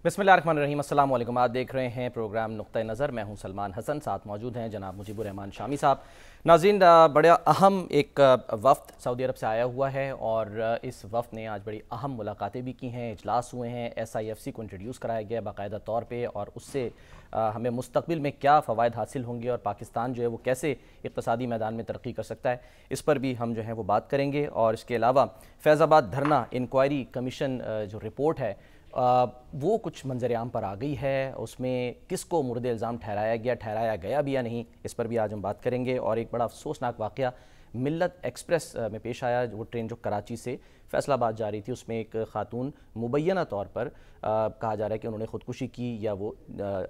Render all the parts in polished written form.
बिस्मिल्लाहिर्रहमानिर्रहीम, अस्सलाम वालेकुम। आप देख रहे हैं प्रोग्राम नुक्ता नज़र। मैं हूं सलमान हसन, साथ मौजूद हैं जनाब मुजीबुर रहमान शामी साहब। नाज़रीन, बड़ा अहम एक वफ़द सऊदी अरब से आया हुआ है और इस वफ़द ने आज बड़ी अहम मुलाकातें भी की हैं, इजलास हुए हैं, SIFC को इंट्रोड्यूस कराया गया बाकायदा तौर पर और उससे हमें मुस्तक़बिल में क्या फ़वाइद हासिल होंगे और पाकिस्तान जो है वो कैसे इक़्तिसादी मैदान में तरक्की कर सकता है, इस पर भी हम जो है वो बात करेंगे। और इसके अलावा फैज़ाबाद धरना इंक्वायरी कमीशन जो रिपोर्ट है वो कुछ मंजर-ए-आम पर आ गई है, उसमें किसको मुर्द इल्ज़ाम ठहराया गया भी या नहीं, इस पर भी आज हम बात करेंगे। और एक बड़ा अफसोसनाक वाक़या मिल्लत एक्सप्रेस में पेश आया। वो ट्रेन जो कराची से फैसलाबाद जा रही थी, उसमें एक ख़ातून मुबैना तौर पर कहा जा रहा है कि उन्होंने ख़ुदकुशी की या वो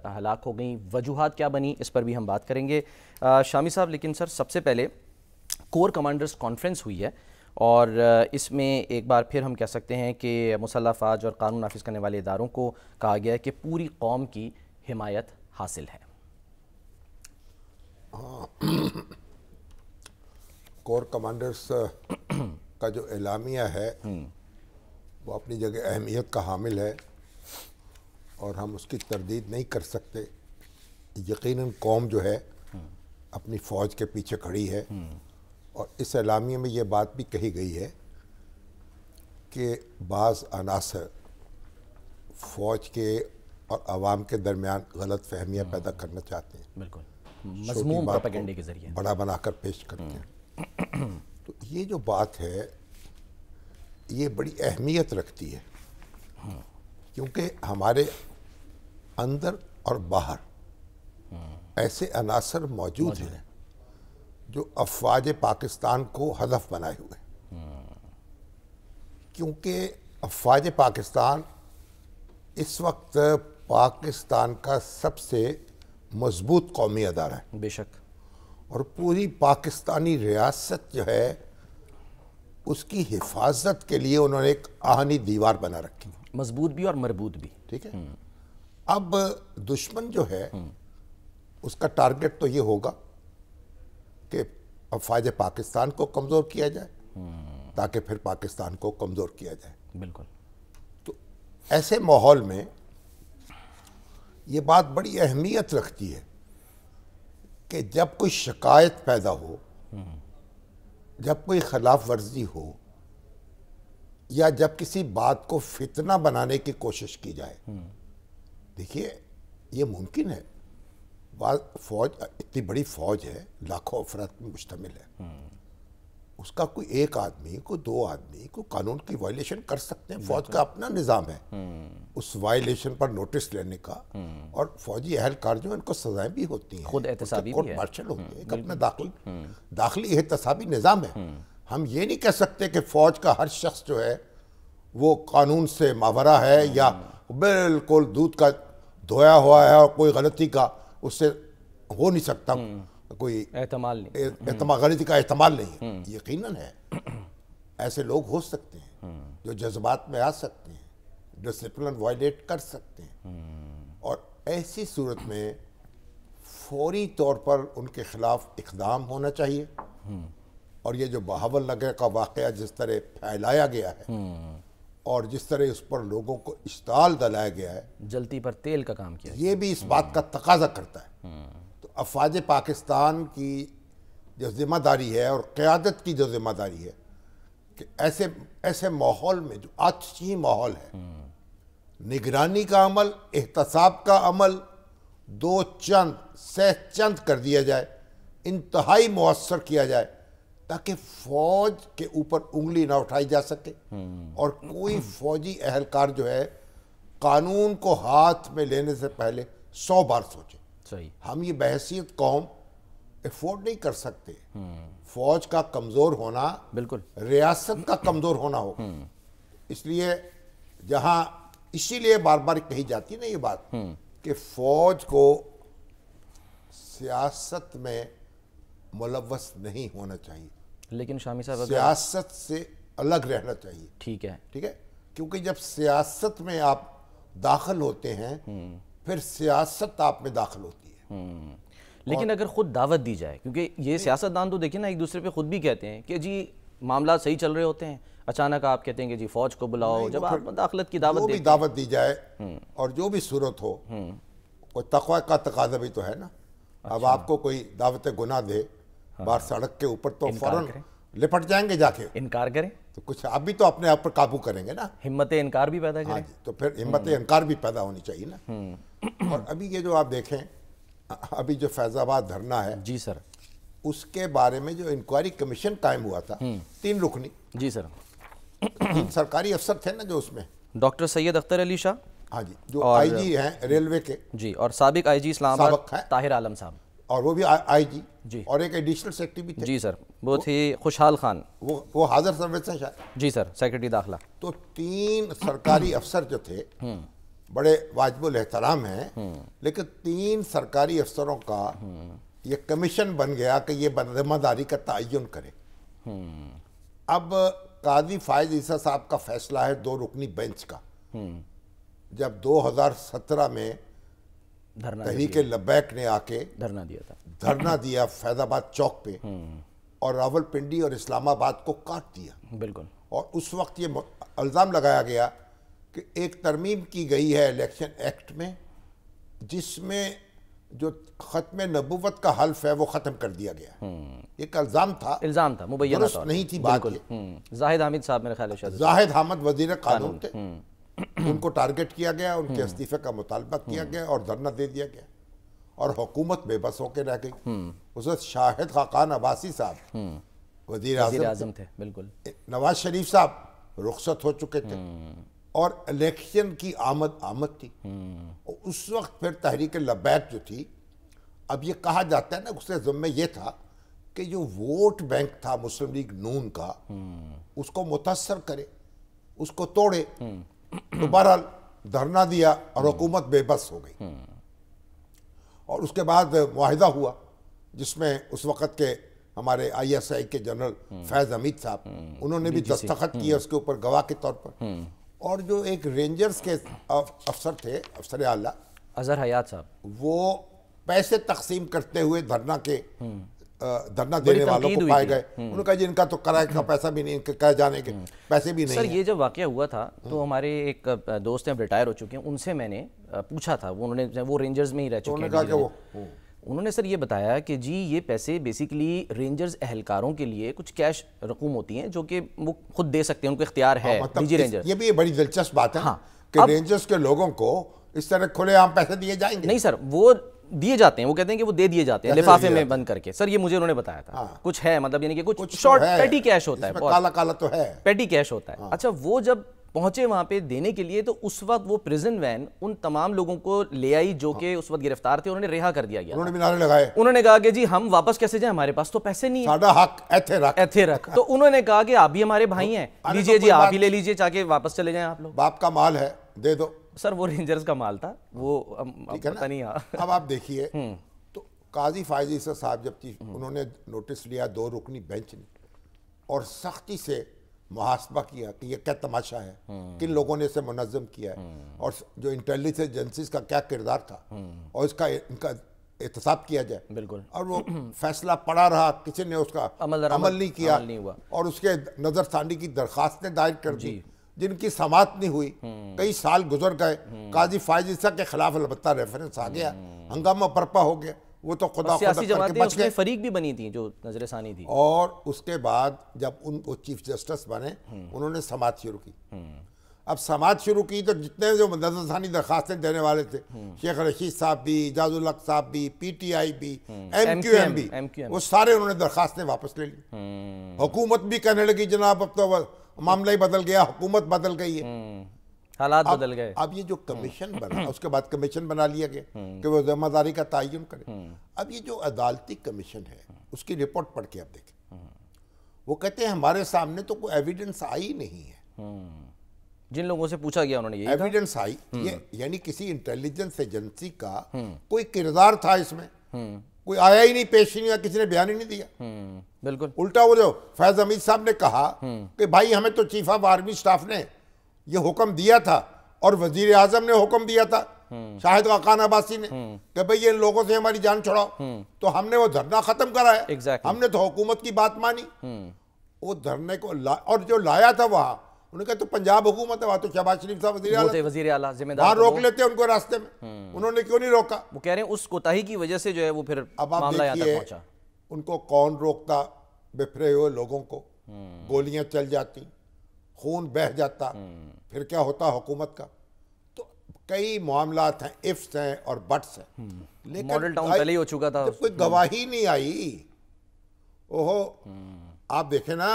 हलाक हो गई। वजूहात क्या बनी, इस पर भी हम बात करेंगे शामी साहब। लेकिन सर, सबसे पहले कोर कमांडर्स कॉन्फ्रेंस हुई है और इसमें एक बार फिर हम कह सकते हैं कि मुसल्लह फ़ौज और कानून नाफिज करने वाले इदारों को कहा गया है कि पूरी कौम की हिमायत हासिल है। कोर कमांडर्स का जो एलामिया है वो अपनी जगह अहमियत का हामिल है और हम उसकी तरदीद नहीं कर सकते। यकीनन कौम जो है अपनी फ़ौज के पीछे खड़ी है और इस एलामिया में ये बात भी कही गई है कि बाज़ अनासर फ़ौज के और आवाम के दरमियान गलत फहमियाँ पैदा करना चाहते हैं, बिल्कुल मज़मूम प्रोपेगेंडे के ज़रिए बड़ा बनाकर पेश करते हैं। तो ये जो बात है ये बड़ी अहमियत रखती है क्योंकि हमारे अंदर और बाहर ऐसे अनासर मौजूद हैं जो अफ़वाज पाकिस्तान को हदफ बनाए हुए, क्योंकि अफ़वाज पाकिस्तान इस वक्त पाकिस्तान का सबसे मजबूत कौमी अदारा है बेशक, और पूरी पाकिस्तानी रियासत जो है उसकी हिफाजत के लिए उन्होंने एक आहनी दीवार बना रखी, मजबूत भी और मरबूत भी। ठीक है। अब दुश्मन जो है उसका टारगेट तो ये होगा कि अफ़वाज पाकिस्तान को कमज़ोर किया जाए ताकि फिर पाकिस्तान को कमज़ोर किया जाए। बिल्कुल। तो ऐसे माहौल में ये बात बड़ी अहमियत रखती है कि जब कोई शिकायत पैदा हो, जब कोई खिलाफ वर्जी हो या जब किसी बात को फितना बनाने की कोशिश की जाए, देखिए ये मुमकिन है। फौज इतनी बड़ी फौज है, लाखों अफराद पर मुश्तमिल है, उसका कोई एक आदमी कोई दो आदमी को कानून की वायलेशन कर सकते हैं। फौज का अपना निज़ाम है उस वायलेशन पर नोटिस लेने का, और फौजी अहलकार जो इनको सजाएं भी होती हैं, खुद एहतसाबी कोर्ट मार्शल होते हैं, एक अपना दाखिली एहतसाबी निज़ाम है। हम ये नहीं कह सकते कि फौज का हर शख्स जो है वो कानून से मावरा है या बिल्कुल दूध का धोया हुआ है और कोई गलती का उससे हो नहीं सकता, कोई गलती का एहतमाल नहीं है। यकीनन है ऐसे लोग हो सकते हैं जो जज्बात में आ सकते हैं, डिसिप्लिन वायलेट कर सकते हैं, और ऐसी सूरत में फौरी तौर पर उनके खिलाफ इक़दाम होना चाहिए। और ये जो बहावल नगर का वाक़या जिस तरह फैलाया गया है और जिस तरह उस पर लोगों को इश्ताल दिलाया गया है, जलती पर तेल का काम किया, ये भी इस बात का तकाजा करता है। तो अफ़वाज पाकिस्तान की जो जिम्मेदारी है और क़यादत की जो जिम्मेदारी है कि ऐसे माहौल में जो आतिशी माहौल है, निगरानी का अमल, एहतसाब का अमल दो चंद सह चंद कर दिया जाए, इंतहाई मुअस्सर किया जाए ताकि फौज के ऊपर उंगली ना उठाई जा सके और कोई फौजी अहलकार जो है कानून को हाथ में लेने से पहले 100 बार सोचे। सही। हम ये बहसीत कौम अफोर्ड नहीं कर सकते फौज का कमज़ोर होना, बिल्कुल रियासत का कमज़ोर होना हो। इसलिए इसीलिए बार बार कही जाती है ना ये बात कि फौज को सियासत में मुलव्वस नहीं होना चाहिए, लेकिन शामी साहब सियासत से अलग रहना चाहिए। ठीक है, ठीक है, क्योंकि जब सियासत में आप दाखिल होते हैं फिर सियासत आप में दाखिल होती है। लेकिन अगर खुद दावत दी जाए, क्योंकि ये सियासतदान तो देखिए ना एक दूसरे पे खुद भी कहते हैं कि जी मामला सही चल रहे होते हैं, अचानक आप कहते हैं कि जी फौज को बुलाओ, जब आप मुदाखलत की दावत देते हैं। दावत दी जाए और जो भी सूरत हो, कोई तकवा का तकाजा भी तो है ना। अब आपको कोई दावत गुनाह दे बाहर सड़क के ऊपर, तो फौरन लिपट जाएंगे जाके, इनकार करें तो कुछ आप भी तो अपने आप पर काबू करेंगे ना, हिम्मत इनकार भी पैदा करें। तो फिर हिम्मत इनकार भी पैदा होनी चाहिए ना। और अभी ये जो आप देखें, अभी जो फैजाबाद धरना है, जी सर, उसके बारे में जो इंक्वायरी कमीशन कायम हुआ था 3 रुकनी, जी सर, 3 सरकारी अफसर थे ना जो उसमें, डॉक्टर सैयद अख्तर अली शाह, हाँ जी, जो आईजी हैं रेलवे के जी, और साबिक आईजी इस्लामाबाद ताहिर आलम साहब, और वो भी आईजी जी, और एक एडिशनल सेक्रेटरी भी थे जी सर, वो थे खुशहाल खान, वो हाजिर सर्विस हैं शायद, जी सर, सेक्रेटरी दाखिला। तो 3 सरकारी अफसर जो थे बड़े वाजिबुल एहतराम हैं, लेकिन 3 सरकारी अफसरों का ये कमीशन बन गया कि ये जिम्मेदारी का तयन करे। अब काजी फायज ईसा साहब का फैसला है 2 रुकनी बेंच का, जब 2017 में तहरीक लब्बैक ने आके धरना दिया फैजाबाद चौक पे, और रावलपिंडी और इस्लामाबाद को काट दिया, बिल्कुल। और उस वक्त ये इल्ज़ाम लगाया गया कि एक तरमीम की गई है इलेक्शन एक्ट में, जिसमें जो ख़त्म नबूवत का हल्फ है वो ख़त्म कर दिया गया। एक इल्ज़ाम था मुबैना नहीं थी बात ये। जाहिद हामिद साहब मेरे ख्याल है, जाहिद हामिद वज़ीर कानून थे, उनको टारगेट किया गया, उनके इस्तीफे का मुतालबा किया गया और धरना दे दिया गया, और हुकूमत बेबस होकर रह गई। उस वक्त शाहिद खाकान अब्बासी साहब वज़ीर आज़म थे, बिल्कुल। नवाज शरीफ साहब रुखसत हो चुके थे, और इलेक्शन की आमद थी। और उस वक्त फिर तहरीक लब्बैक जो थी, अब ये कहा जाता है ना, उसके ज़िम्मे ये था कि जो वोट बैंक था मुस्लिम लीग नून का, उसको मुतासर करे, उसको तोड़े। तो बहरहाल धरना दिया और हुकूमत बेबस हो गई। और उसके बाद मुआहिदा हुआ, जिसमें उस वक़्त के हमारे ISI के जनरल फैज़ हमीद साहब, उन्होंने भी दस्तखत किए उसके ऊपर गवाह के तौर पर। और जो एक रेंजर्स के अफसर थे, अफसर आला अजहर हयात साहब, वो पैसे तकसीम करते हुए धरना देने वालों को पाए गए। उन्होंने कहा जी इनका तो किराए का पैसा भी नहीं, इनके कह जाने के पैसे भी नहीं। सर ये जब वाकया हुआ था तो हमारे एक दोस्त हैं, रिटायर हो चुके हैं, उनसे मैंने पूछा था, वो रेंजर्स में ही रह चुके हैं। उन्होंने सर ये बताया कि जी ये पैसे बेसिकली रेंजर्स एहलकारों के लिए कुछ कैश रकूम होती हैं जो कि वो खुद दे सकते हैं, उनको इख्तियार है। मतलब रेंजर्स, ये भी बड़ी दिलचस्प बात है कि रेंजर्स के लोगों को इस तरह खुलेआम पैसे दिए जाएंगे? नहीं सर, वो दिए जाते हैं, वो कहते हैं कि वो दे दिए जाते हैं लिफाफे में बंद करके। सर ये मुझे उन्होंने बताया था। कुछ है, मतलब यानी कि कुछ शॉर्ट पेटी कैश होता है, काला काला तो है, पेटी कैश होता है। अच्छा, वो जब पहुंचे वहां पे देने के लिए, तो उस वक्त वो प्रिजन वैन उन तमाम लोगों को ले आई जो कि उस वक्त गिरफ्तार थे, उन्होंने रिहा कर दिया गया। उन्होंने भी नारे लगाए, उन्होंने कहा कि जी हम वापस कैसे जाएं, हमारे पास तो पैसे नहीं है, साडा हक ऐथे रख। तो उन्होंने कहा कि आप भी हमारे भाई हैं, लीजिए जी, आप ही ले लीजिए, चाहे वापस चले जाएं आप लोग, बाप का माल है, दे दो। सर वो रेंजर्स का माल था, वो पता नहीं। अब आप देखिए, तो काजी फायज ईसा साहब जब उन्होंने नोटिस लिया 2 रुकनी बेंच ने, और सख्ती से मुहासबा किया कि ये क्या तमाशा है, किन लोगों ने इसे मुनज़्ज़म किया है, और जो इंटेलिजेंस एजेंसीज का क्या किरदार था, और इनका एहतसाब किया जाए, बिल्कुल। और वो फैसला पड़ा रहा, किसी ने उसका अमल नहीं किया, और उसके नज़रसानी की दरख्वास्तें दायर कर दी जिनकी समाअत नहीं हुई। कई साल गुजर गए, काजी फायज ईसा के खिलाफ अलबत्ता रेफरेंस आ गया, हंगामा बरपा हो गया, वो तो खुदा सियासी जमातें उसमें फरीक भी बनी थी जो नजरसानी थी। और उसके बाद जब वो चीफ जस्टिस बने, उन्होंने समाअत शुरू की। अब समाअत शुरू की तो जितने जो नजरसानी दरखास्तें देने वाले थे, शेख रशीद साहब भी, इजाजुल हक साहब भी, PTI भी, MQM भी, वो सारे उन्होंने दरखास्तें वापस ले ली। हुकूमत भी कहने लगी जनाब अब तो मामला ही बदल गया, हुकूमत बदल गई है, हालात बदल गए। अब ये जो कमीशन बना, उसके बाद कमीशन बना लिया गया कि वो जिम्मेदारी का तयन करे। अब ये जो अदालती कमीशन है, उसकी रिपोर्ट पढ़ के आप देखें, वो कहते हैं हमारे सामने तो कोई एविडेंस आई नहीं है। जिन लोगों से पूछा गया उन्होंने ये एविडेंस आई, ये यानी किसी इंटेलिजेंस एजेंसी का कोई किरदार था इसमें, कोई आया ही नहीं, पेश ही नहीं, किसी ने बयान ही नहीं दिया। बिल्कुल उल्टा वो जो फैज हमीद साहब ने कहा कि भाई हमें तो चीफ ऑफ आर्मी स्टाफ ने ये हुक्म दिया था, और वजीर आजम ने हुक्म दिया था, शाहिद खाकान अब्बासी ने, कि भाई ये लोगों से हमारी जान छुड़ाओ, तो हमने वो धरना खत्म कराया। exactly. हमने तो हुकूमत की बात मानी। वो धरने को और जो लाया था वहां, उन्होंने कहा तो पंजाब हुकूमत है, वहां तो शहबाज शरीफ साहब वजीर आला जिम्मेदार, वहां रोक लेते उनको रास्ते में, उन्होंने क्यों नहीं रोका? वो कह रहे हैं उस कोताही की वजह से जो है वो फिर मामला यहाँ तक पहुंचा। उनको कौन रोकता? बिखरे हुए लोगों को गोलियां चल जाती, खून बह जाता, फिर क्या होता हुकूमत का? तो कई मामलात हैं, इफ्स हैं और बट्स हैं, लेकिन मॉडल टाउन पहले ही हो चुका था, कोई गवाही नहीं आई। ओहो, आप देखें ना,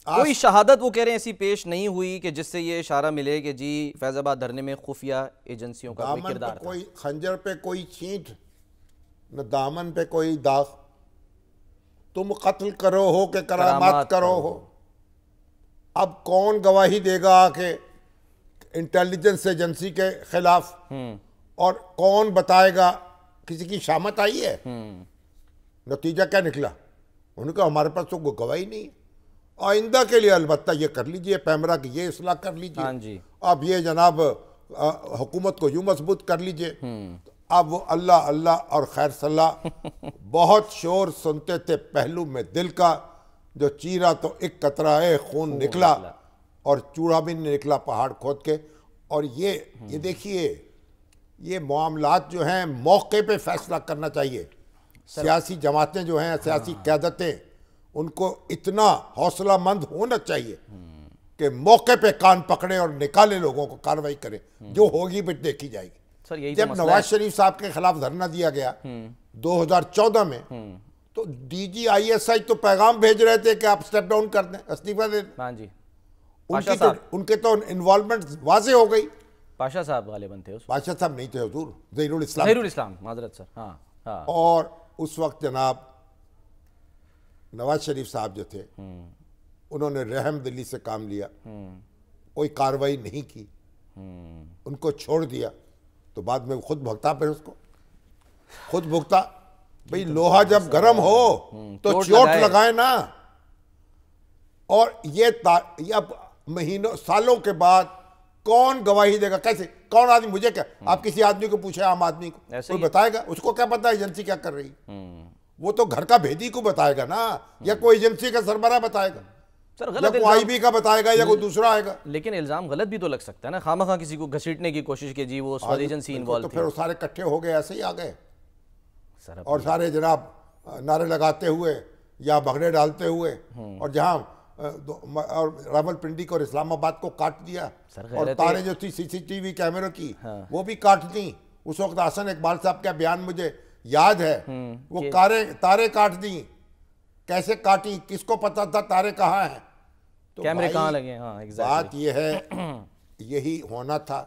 कोई शहादत वो कह रहे हैं ऐसी पेश नहीं हुई कि जिससे ये इशारा मिले कि जी फैजाबाद धरने में खुफिया एजेंसियों का कोई किरदार था। कोई खंजर पे कोई छींट, न दामन पे कोई दाग, तुम कत्ल करो हो के करामात करो हो। अब कौन गवाही देगा कि इंटेलिजेंस एजेंसी के खिलाफ, और कौन बताएगा? किसी की शामत आई है? नतीजा क्या निकला? उनका हमारे पास तो गवाही नहीं है। आइंदा के लिए अलबत्ता ये कर लीजिए, पैमरा की ये इस्लाह कर लीजिए, हाँ जी, अब ये जनाब हुकूमत को यूं मजबूत कर लीजिए। अब वो अल्लाह अल्लाह और खैर सलाह बहुत शोर सुनते थे पहलू में दिल का, जो चीरा तो एक कतरा खून निकला और चूड़ा भी नहीं निकला पहाड़ खोद के। और ये देखिए, ये मामलात जो हैं मौके पे फैसला करना चाहिए। सियासी जमातें जो हैं, सियासी क़यादतें, उनको इतना हौसलामंद होना चाहिए कि मौके पे कान पकड़े और निकाले, लोगों को कार्रवाई करें, जो होगी भी देखी जाएगी। सर यही जब नवाज शरीफ साहब के खिलाफ धरना दिया गया 2014 में, तो डीजी ISI तो पैगाम भेज रहे थे कि आप स्टेप डाउन कर दें, इस्तीफा दे दें। हाँ जी, उनके तो इन्वॉल्वमेंट वाजे हो गई। पाशा साहब गालिबन थे, पाशा साहब नहीं थे, हुजूर ज़हीरुल इस्लाम, माजरत सर। हाँ। और उस वक्त जनाब नवाज शरीफ साहब जो थे, उन्होंने रहम दिली से काम लिया, कोई कार्रवाई नहीं की, उनको छोड़ दिया। तो बाद में खुद भुगता, फिर उसको खुद भुगता। भाई लोहा जब गर्म हो तो चोट लगाए ना। और ये अब महीनों सालों के बाद कौन गवाही देगा? कैसे? कौन आदमी? मुझे क्या, आप किसी आदमी को पूछे, आम आदमी को, कोई बताएगा? उसको क्या पता एजेंसी क्या कर रही? वो तो घर का भेदी को बताएगा ना, या कोई एजेंसी का सरबराह बताएगा, सर या कोई IB का बताएगा, या कोई दूसरा आएगा। लेकिन इल्जाम गलत भी तो लग सकता है ना, खामखा किसी को घसीटने की कोशिश की, जी वो एजेंसी इन्वॉल्व तो फिर सारे इकट्ठे हो गए, ऐसे ही आ गए और सारे जनाब नारे लगाते हुए या भगड़े डालते हुए, और जहां और रावलपिंडी को और इस्लामाबाद को काट दिया, और तारे जो थी CCTV कैमरों की, वो भी काट दी। उस वक्त हसन इकबाल साहब का बयान मुझे याद है, वो तारे काट दी। कैसे काटी? किसको पता था तारे कहाँ हैं? तो कैमरे कहाँ लगे? हाँ, बात ये है, यही होना था।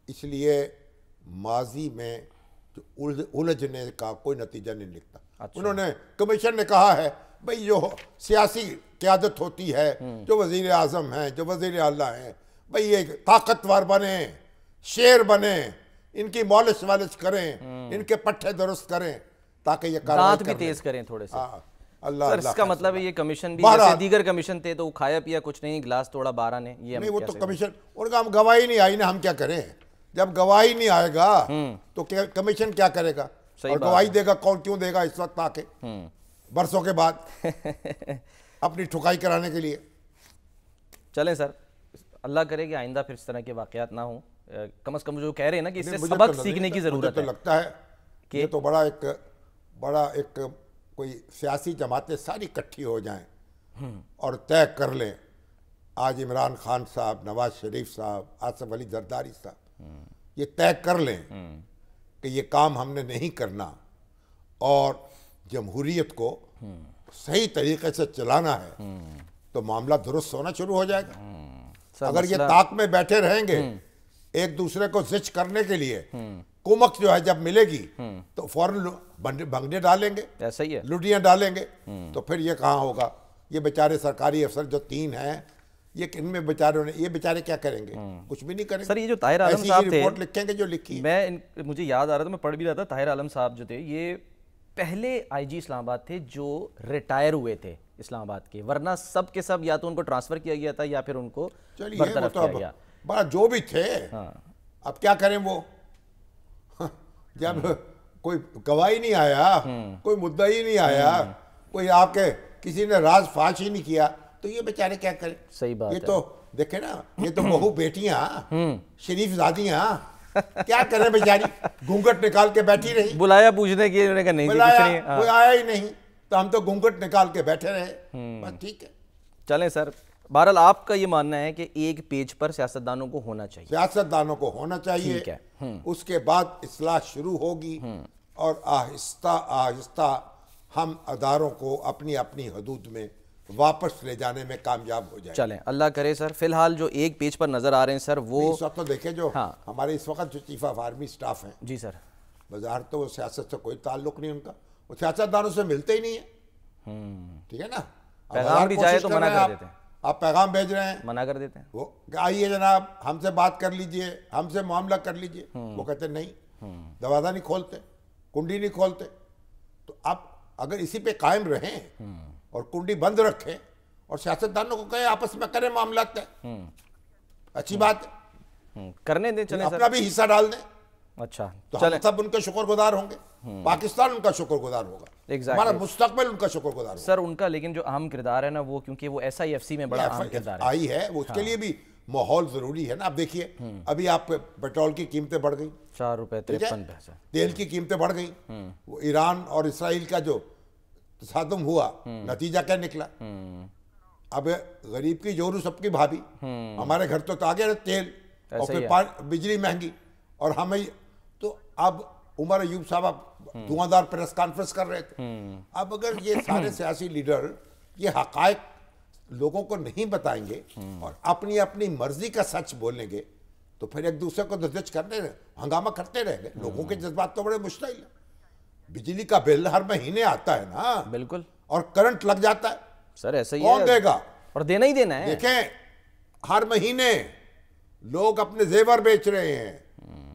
इसलिए माजी में जो उलझने का कोई नतीजा नहीं निकला। अच्छा। उन्होंने, कमीशन ने कहा है, भाई जो सियासी क़यादत होती है, जो वज़ीर आज़म हैं, जो वज़ीर आला हैं, भाई ये ताकतवर बने, शेर बने, इनकी मॉलिश वालिश करें, इनके पट्टे दुरुस्त करें, ताकि ये दांत भी तेज करें थोड़े से। अल्लाह सर, इसका मतलब है ये कमीशन भी, जैसे दीगर कमीशन थे तो खाया पिया कुछ नहीं, गिलास तोड़ा 12 ने, ये नहीं, वो तो कमीशन, उनका हम गवाही नहीं आई ना, हम क्या करें? जब गवाही नहीं आएगा तो कमीशन क्या करेगा? और गवाही देगा कौन? क्यों देगा इस वक्त आके, बरसों के बाद अपनी ठुकाई कराने के लिए? चलें सर, अल्लाह करे कि आइंदा फिर इस तरह के वाकयात ना हो। कम से कम जो कह रहे हैं ना कि इससे सबक सीखने की जरूरत है। तो लगता है कि ये तो बड़ा एक कोई सियासी जमातें सारी इकट्ठी हो जाएं और तय कर लें, आज इमरान खान साहब, नवाज शरीफ साहब, आसिफ अली जरदारी साहब, ये तय कर लें कि ये काम हमने नहीं करना और जमहूरियत को सही तरीके से चलाना है, तो मामला दुरुस्त होना शुरू हो जाएगा। अगर ये ताक में बैठे रहेंगे एक दूसरे को जिच करने के लिए, कुमक जो है जब मिलेगी तो फौरन भंगड़े डालेंगे, ऐसा ही है, लुटियां डालेंगे, तो फिर ये कहाँ होगा? ये बेचारे सरकारी अफसर जो 3 हैं, ये इनमें बेचारों ने, ये बेचारे क्या करेंगे? कुछ भी नहीं करेंगे। सर ये जो ताहिर आलम साहब थे, रिपोर्ट लिखेंगे जो लिखी, मुझे याद आ रहा था, मैं पढ़ भी रहा था, ताहिर आलम साहब जो थे ये पहले IG इस्लामाबाद थे जो रिटायर हुए थे इस्लामाबाद के, वरना सब के सब या तो उनको ट्रांसफर किया गया था या फिर उनको बरतरफ किया गया। बड़ा जो भी थे, अब क्या करें? वो जब कोई गवाही नहीं आया, कोई मुद्दा ही नहीं आया, कोई आपके किसी ने राज फाश ही नहीं किया तो ये बेचारे क्या करें। सही बात ये है। तो देखे ना, ये तो बहू बेटियां शरीफ जादियां क्या करें बेचारी, घूंघट निकाल के बैठी रही। बुलाया पूछने की, उन्होंने कहा नहीं जी, कुछ नहीं। कोई आया ही नहीं तो हम तो घूंघट निकाल के बैठे रहे। बस ठीक है। चलें सर, बहरहाल आपका ये मानना है कि एक पेज पर सियासतदानों को होना चाहिए। सियासतदानों को होना चाहिए। ठीक है। उसके बाद इस्लाह शुरू होगी और आहिस्ता आहिस्ता हम अदारों को अपनी अपनी हदूद में वापस ले जाने में कामयाब हो जाए। चलें, अल्लाह करे सर। फिलहाल जो एक पेज पर नजर आ रहे हैं सर वो इस वक्त तो देखे जो हाँ। हमारे इस वक्त जो चीफ ऑफ आर्मी स्टाफ हैं जी सर, बाजार तो वो सियासत से कोई ताल्लुक नहीं उनका, वो सियासतदानों से मिलते ही नहीं है। ठीक है ना, पैगाम भी जाए तो मना कर देते हैं। आप पैगाम भेज रहे हैं, मना कर देते हैं। वो आइए जनाब हमसे बात कर लीजिए, हमसे मामला कर लीजिए, वो कहते नहीं, दरवाजा नहीं खोलते, कुंडी नहीं खोलते। तो आप अगर इसी पे कायम रहें और कुंडी बंद रखें और सियासतदानों को कहें आपस में करें मामला तय, अच्छी बात है, करने दें। चलें अपना भी हिस्सा डाल दें। अच्छा, तो चलें। हम सब उनके शुक्रगुजार होंगे, पाकिस्तान उनका शुक्रगुजार होगा, हमारा मुस्तकबिल उनका शुक्रगुजार होगा। सर उनका लेकिन जो अहम किरदार है ना वो, क्योंकि वो SIFC में बड़ा अहम किरदार है, आई है, वो उसके लिए भी माहौल जरूरी है ना। आप देखिए अभी आप पेट्रोल की कीमतें बढ़ गई, 4 रुपए 53 पैसे, तेल की कीमतें बढ़ गई, वो ईरान और इसराइल का जो तसादुम हुआ, नतीजा क्या निकला। अब गरीब की जोरू सबकी भाभी, हमारे घर तो आ गया ना तेल और फिर बिजली महंगी, और हमें तो अब उमर अयूब साहब धुआंधार प्रेस कॉन्फ्रेंस कर रहे थे। अब अगर ये सारे सियासी लीडर ये हकायक लोगों को नहीं बताएंगे और अपनी अपनी मर्जी का सच बोलेंगे तो फिर एक दूसरे को दर्ज करने हंगामा करते रहेंगे। लोगों के जज्बात तो बड़े मुश्किल है। बिजली का बिल हर महीने आता है ना, बिल्कुल, और करंट लग जाता है, सर ऐसा ही कौन है, देगा? और देना ही देना है। देखें हर महीने लोग अपने जेवर बेच रहे हैं,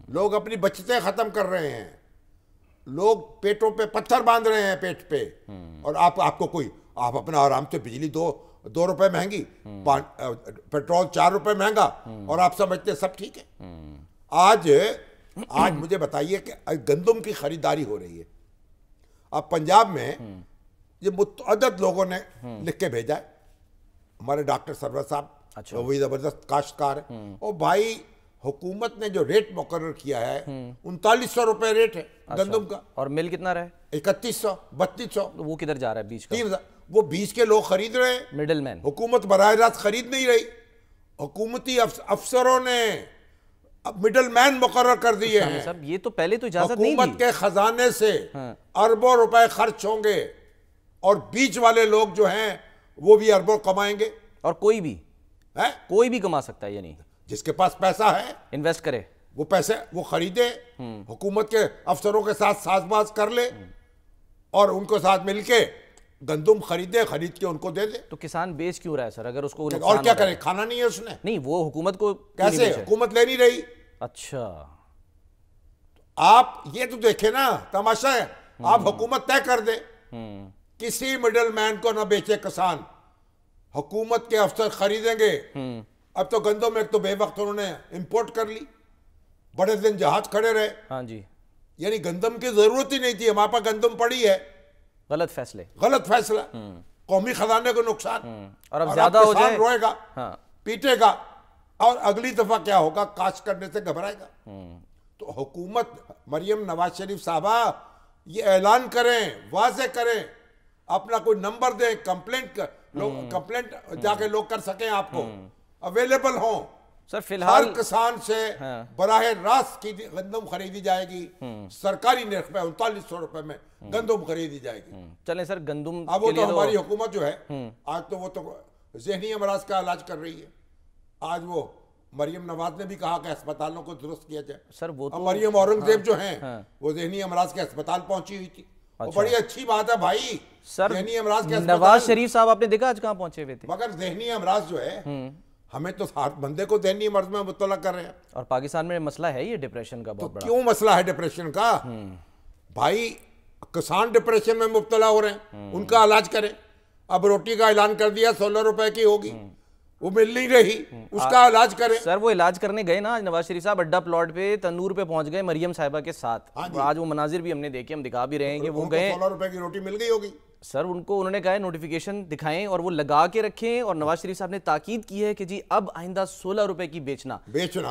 लोग अपनी बचतें खत्म कर रहे हैं, लोग पेटों पे पत्थर बांध रहे हैं पेट पे, और आपको कोई आप अपना आराम से बिजली दो रुपए महंगी, पेट्रोल 4 रुपए महंगा, और आप समझते सब ठीक है। आज मुझे बताइए कि गंदम की खरीदारी हो रही है। अब पंजाब में ये मुतअद्दिद लोगों ने लिख के भेजा है, हमारे डॉक्टर सरवर साहब, अच्छा, वो भी जबरदस्त काश्तकार है, और भाई हुकूमत ने जो रेट मुकर्रर किया है 3900 रुपए रेट है गंदम का, और मिल कितना रहा है? 3100 3200। वो किधर जा रहा है बीच का? 3000। वो बीच के लोग खरीद रहे हैं, मिडिल मैन। हुकूमत बराह रास्त खरीद नहीं रही, हुकूमती अफसरों ने मिडल मैन मुकर्रर कर दिए हैं। सर ये तो पहले तो इजाजत नहीं थी। हुकूमत के खजाने से अरबों रुपए खर्च होंगे और बीच वाले लोग जो हैं वो भी अरबों कमाएंगे, और कोई भी है, कोई भी कमा सकता है, ये नहीं, जिसके पास पैसा है इन्वेस्ट करे, वो पैसे वो खरीदे, हुकूमत के अफसरों के साथ साजबाज कर ले और उनको साथ मिलके गंदुम खरीद के उनको दे दे। तो किसान बेच क्यों रहा है सर? अगर उसको और क्या करे, खाना नहीं है उसने। नहीं, वो हुकूमत को कैसे, हुकूमत ले नहीं रही। अच्छा, आप ये तो देखे ना, तमाशा है। आप हुकूमत तय कर दे, किसी मिडिल मैन को ना बेचे किसान, हुकूमत के अफसर खरीदेंगे। अब तो गंदम एक तो बेवक्त उन्होंने इंपोर्ट कर ली, बड़े दिन जहाज खड़े रहे। हाँ जी, यानी गंदम की जरूरत ही नहीं थी, हमारे पास गंदम पड़ी है। गलत फैसले, गलत फैसला, कौमी खजाने को नुकसान, और अब ज्यादा हो जाए रोएगा, हाँ, पीटेगा, और अगली दफा क्या होगा, काश करने से घबराएगा। तो हुकूमत मरियम नवाज शरीफ साहबा ये ऐलान करें, वाजे करें, अपना कोई नंबर दें, कंप्लेंट जाके लोग कर सकें, आपको अवेलेबल हो। सर फिलहाल हर किसान से बराह रास्त की गंदम खरीदी जाएगी, सरकारी निर्ख पे 3900 रुपए में गंदम खरीदी जाएगी। चलें सर, गंदम अब वो तो हमारी हुकूमत जो है आज तो वो तो ज़हनी अमराज का इलाज कर रही है। आज वो मरियम नवाज ने भी कहा कि अस्पतालों को दुरुस्त किया जाए। सर वो तो मरियम औरंगजेब जो हैं वो ज़हनी अमराज के अस्पताल पहुंची हुई थी। वो बड़ी अच्छी बात है भाई। सर ज़हनी अमराज के नवाज शरीफ साहब आपने देखा आज कहाँ पहुंचे हुए थे? मगर ज़हनी अमराज जो है हमें तो हर बंदे को ज़हनी अमराज में मुब्तला कर रहे हैं। और पाकिस्तान में मसला है ये डिप्रेशन का बहुत बड़ा। क्यों मसला है डिप्रेशन का? भाई किसान डिप्रेशन में मुब्तला हो रहे हैं, उनका इलाज करें। अब रोटी का ऐलान कर दिया 16 रुपए की होगी, वो मिल नहीं रही, उसका इलाज करें। सर वो इलाज करने गए ना आज नवाज शरीफ साहब, अड्डा प्लॉट पे तंदूर पे पहुंच गए मरियम साहिबा के साथ। आज वो मनाजिर भी हमने देखे, हम दिखा भी रहे हैं कि वो गए, 16 रुपए की रोटी मिल गई होगी। सर उनको उन्होंने कहा है नोटिफिकेशन दिखाएं और वो लगा के रखें, और नवाज शरीफ साहब ने ताकीद की है कि जी अब आइंदा 16 रुपए की बेचना।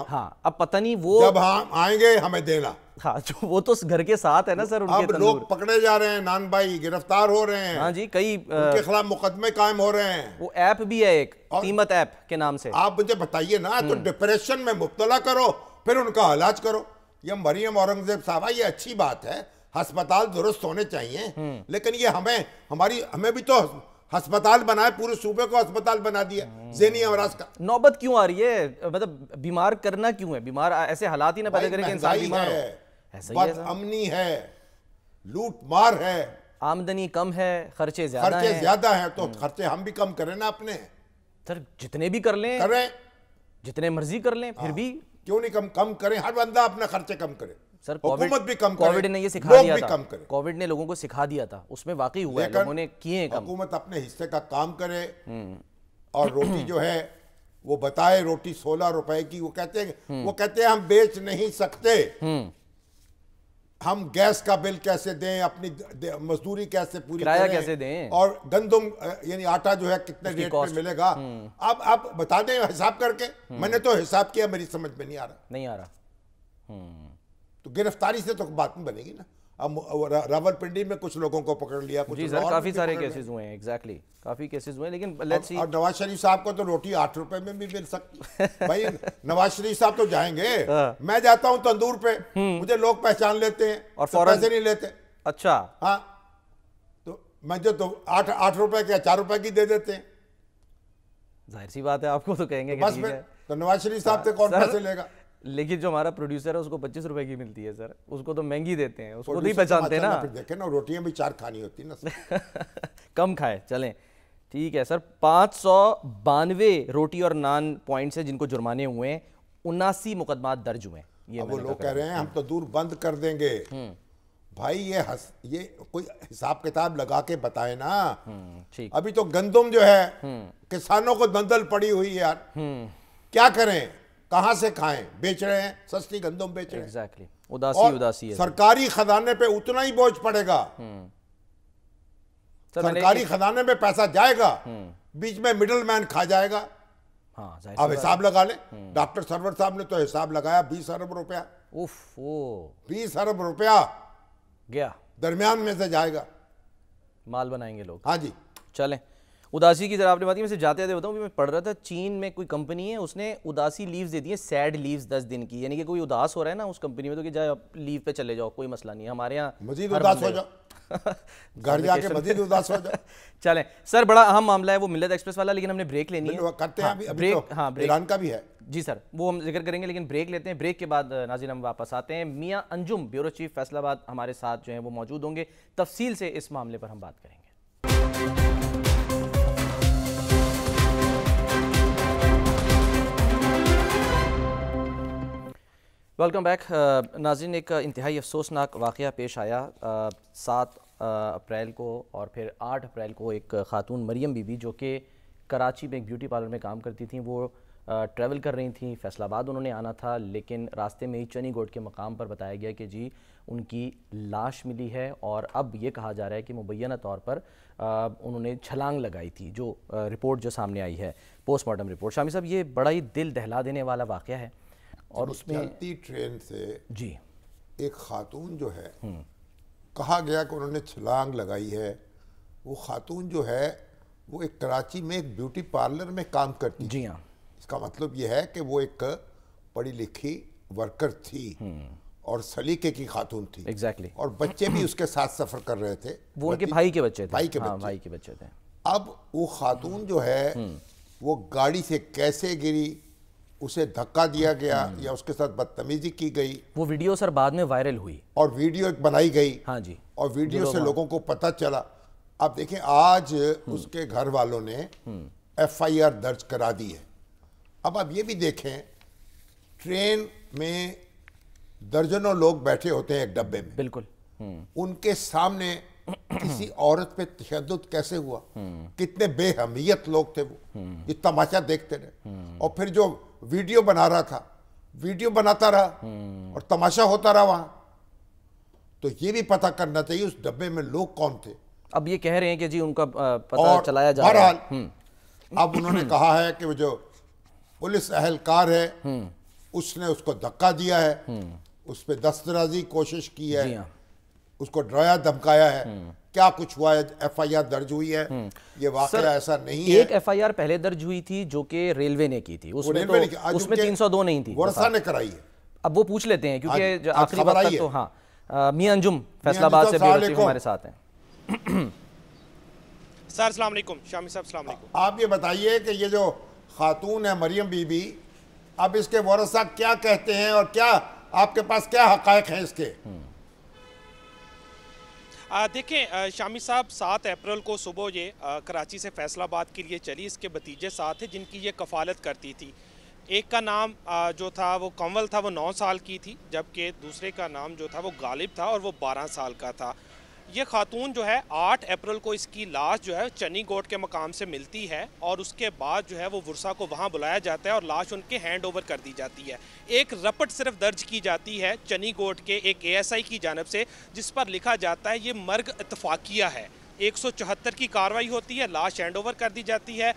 हाँ, अब पता नहीं वो जब हम आएंगे हमें देना। हाँ, जो वो तो घर के साथ है ना सर उनके। अब लोग पकड़े जा रहे हैं, नान भाई गिरफ्तार हो रहे हैं। हाँ जी, कई उनके खिलाफ मुकदमे कायम हो रहे हैं। वो ऐप भी है एक, कीमत ऐप के नाम से। आप मुझे बताइए ना, तो डिप्रेशन में मुब्तला करो, फिर उनका इलाज करो। ये मरियम औरंगजेब साहबा, ये अच्छी बात है, अस्पताल दुरुस्त होने चाहिए, लेकिन ये हमें भी तो अस्पताल बनाए, पूरे सूबे को अस्पताल बना दिया ज़हनी अमराज का। नौबत क्यों आ रही है? मतलब बीमार करना क्यों है? बीमार ऐसे हालात ही ना पैदा करें कि इंसान बीमार हो। बदअमनी है, लूट मार है, आमदनी कम है, खर्चे ज्यादा हैं, तो खर्चे हम भी कम करें ना अपने। सर जितने भी कर लें, जितने मर्जी कर लें, फिर भी क्यों नहीं कम करें? हर बंदा अपने खर्चे कम करे। सर हुकूमत भी कम करे, कोविड ने ये सिखा दिया था, करे। कोविड ने लोगों को सिखा दिया था, उसमें वाकई हुआ है, लोगों ने किए कम। हुकूमत अपने हिस्से का काम करे और रोटी जो है वो बताए, रोटी 16 रुपए की, वो कहते हैं हम बेच नहीं सकते, हम गैस का बिल कैसे दें, अपनी मजदूरी कैसे पूरी करें, कैसे दें, और गंदम यानी आटा जो है कितने रेट पे मिलेगा। अब आप बता दें हिसाब करके। मैंने तो हिसाब किया, मेरी समझ में नहीं आ रहा। तो गिरफ्तारी से तो बात नहीं बनेगी ना। अब रावलपिंडी में कुछ लोगों को पकड़ लिया, कुछ जी सर, काफी सारे केसेस हुए हैं। एग्जैक्टली, काफी केसेस हुए हैं, लेकिन लेट्स सी। और नवाज शरीफ साहब को तो रोटी 8 रुपए में भी मिल सकती भाई। नवाज शरीफ साहब तो जाएंगे, मैं जाता हूं तंदूर पे, मुझे लोग पहचान लेते हैं और तो पैसे नहीं लेते। अच्छा, हाँ, तो मैं जो तो 8 रुपए के 4 रुपए की दे देते हैं। जाहिर सी बात है, आपको तो कहेंगे बस में तो नवाज शरीफ साहब से कौन पैसे लेगा? लेकिन जो हमारा प्रोड्यूसर है उसको 25 रुपए की मिलती है सर, उसको तो महंगी देते हैं, उसको नहीं पहचानते ना। फिर देखें ना, रोटियां भी 4 खानी होती ना। कम खाए, चलें, ठीक है सर। 592 रोटी और नान पॉइंट से जिनको जुर्माने हुए हैं, 79 मुकदमा दर्ज हुए। ये वो लोग कह रहे हैं हम तो दूर बंद कर देंगे। भाई ये कोई हिसाब किताब लगा के बताए ना। ठीक, अभी तो गंदम जो है किसानों को दंदल पड़ी हुई है यार, क्या करें, कहां से खाएं? बेच रहे हैं, सस्ती गंदम बेच रहे हैं। एग्जैक्टली, उदासी है। सरकारी खजाने पे उतना ही बोझ पड़ेगा। सरकारी खजाने में पैसा जाएगा, बीच में मिडल मैन खा जाएगा। हाँ, अब हिसाब लगा ले। डॉक्टर सरवर साहब ने तो हिसाब लगाया 20 अरब रुपया। उफ, वो 20 अरब रुपया गया, दरमियान में से जाएगा, माल बनाएंगे लोग। हाँ जी, चलें। उदासी की जरा आपने बात की, मैं जाते जाते बताऊँ, मैं पढ़ रहा था चीन में कोई कंपनी है, उसने उदासी लीव्स दे दी है, सैड लीव्स 10 दिन की, यानी कि कोई उदास हो रहा है ना उस कंपनी में, तो कि जाए आप लीव पे चले जाओ, कोई मसला नहीं है। हमारे यहाँ मजीद उदास हो जाओ, घर जाके मजीद उदास हो जाओ। चलें सर, बड़ा अहम मामला है वो मिल्लत एक्सप्रेस वाला, लेकिन हमने ब्रेक लेनी है। करते हैं अभी ब्रेक। हाँ, ईरान का भी है जी सर, वो हम जिक्र करेंगे, लेकिन ब्रेक लेते हैं। ब्रेक के बाद नाज़रीन हम वापस आते हैं। मियां अंजुम, ब्यूरो चीफ फैसलाबाद, हमारे साथ जो है वो मौजूद होंगे, तफसील से इस मामले पर हम बात करेंगे। वेलकम बैक नाज़रीन। एक इंतहाई अफसोसनाक वाक़या पेश आया 7 अप्रैल को और फिर 8 अप्रैल को। एक ख़ातून मरियम बीबी जो कि कराची में एक ब्यूटी पार्लर में काम करती थी, वो ट्रैवल कर रही थी, फैसलाबाद उन्होंने आना था, लेकिन रास्ते में ही चनी गोट के मकाम पर बताया गया कि जी उनकी लाश मिली है, और अब ये कहा जा रहा है कि मुबैना तौर पर उन्होंने छलांग लगाई थी, जो रिपोर्ट जो सामने आई है, पोस्टमार्टम रिपोर्ट। शामी साहब, ये बड़ा ही दिल दहला देने वाला वाक़या है। और उसमें चलती ट्रेन से जी एक खातून जो है, कहा गया कि उन्होंने छलांग लगाई है। वो खातून जो है वो एक कराची में एक ब्यूटी पार्लर में काम करती जी हाँ। इसका मतलब ये है कि वो एक पढ़ी लिखी वर्कर थी और सलीके की खातून थी। एग्जैक्टली। और बच्चे भी उसके साथ सफ़र कर रहे थे। वो उनके भाई के बच्चे थे। भाई के बच्चे थे। अब वो खातून जो है वो गाड़ी से कैसे गिरी, उसे धक्का दिया गया या उसके साथ बदतमीजी की गई, वो वीडियो सर बाद में वायरल हुई और वीडियो एक बनाई गई। हाँ जी, और वीडियो से लोगों को पता चला। अब देखें, आज उसके घर वालों ने FIR दर्ज करा दी है। अब आप ये भी देखें, ट्रेन में दर्जनों लोग बैठे होते हैं एक डब्बे में, बिल्कुल, उनके सामने किसी औरत पे तशद्दुद कैसे हुआ, कितने बेहमियत लोग थे वो, ये तमाशा देखते रहे। और फिर जो वीडियो बना रहा था, वीडियो बनाता रहा और तमाशा होता रहा वहां। तो ये भी पता करना चाहिए उस डब्बे में लोग कौन थे। अब ये कह रहे हैं कि जी उनका पता चलाया जा रहा है। अब उन्होंने कहा है कि वो जो पुलिस अहलकार है उसने उसको धक्का दिया है, उस पर दस्तराजी कोशिश की है, उसको डराया धमकाया है। क्या कुछ हुआ है? FIR दर्ज हुई है, ये वाकया ऐसा नहीं है। एक FIR पहले दर्ज हुई थी जो कि रेलवे ने की थी, उसमें 302 नहीं थी, वर्षा ने कराई है। अब वो पूछ लेते हैं क्योंकि आखिरी वक्त तक तो हाँ मियां अंजुम फैसलाबाद से ब्यूरो हमारे साथ हैं। सर अस्सलाम वालेकुम, शामी साहब अस्सलाम वालेकुम। आप ये बताइए कि ये जो खातून है मरियम बीबी, अब इसके वारसा क्या कहते हैं और क्या आपके पास क्या हकायक हैं इसके? देखें शामी साहब, 7 अप्रैल को सुबह ये कराची से फैसलाबाद के लिए चली। इसके भतीजे साथ थे जिनकी ये कफालत करती थी। एक का नाम जो था वो कंवल था, वो 9 साल की थी, जबकि दूसरे का नाम जो था वो गालिब था और वो 12 साल का था। ये खातून जो है 8 अप्रैल को इसकी लाश जो है चनी गोट के मकाम से मिलती है और उसके बाद जो है वो वर्षा को वहाँ बुलाया जाता है और लाश उनके हैंड ओवर कर दी जाती है। एक रपट सिर्फ दर्ज की जाती है चनी गोट के एक ASI की जानब से, जिस पर लिखा जाता है ये मर्ग इत्तफाकिया है। 174 की कार्रवाई होती है, लाश हैंड ओवर कर दी जाती है,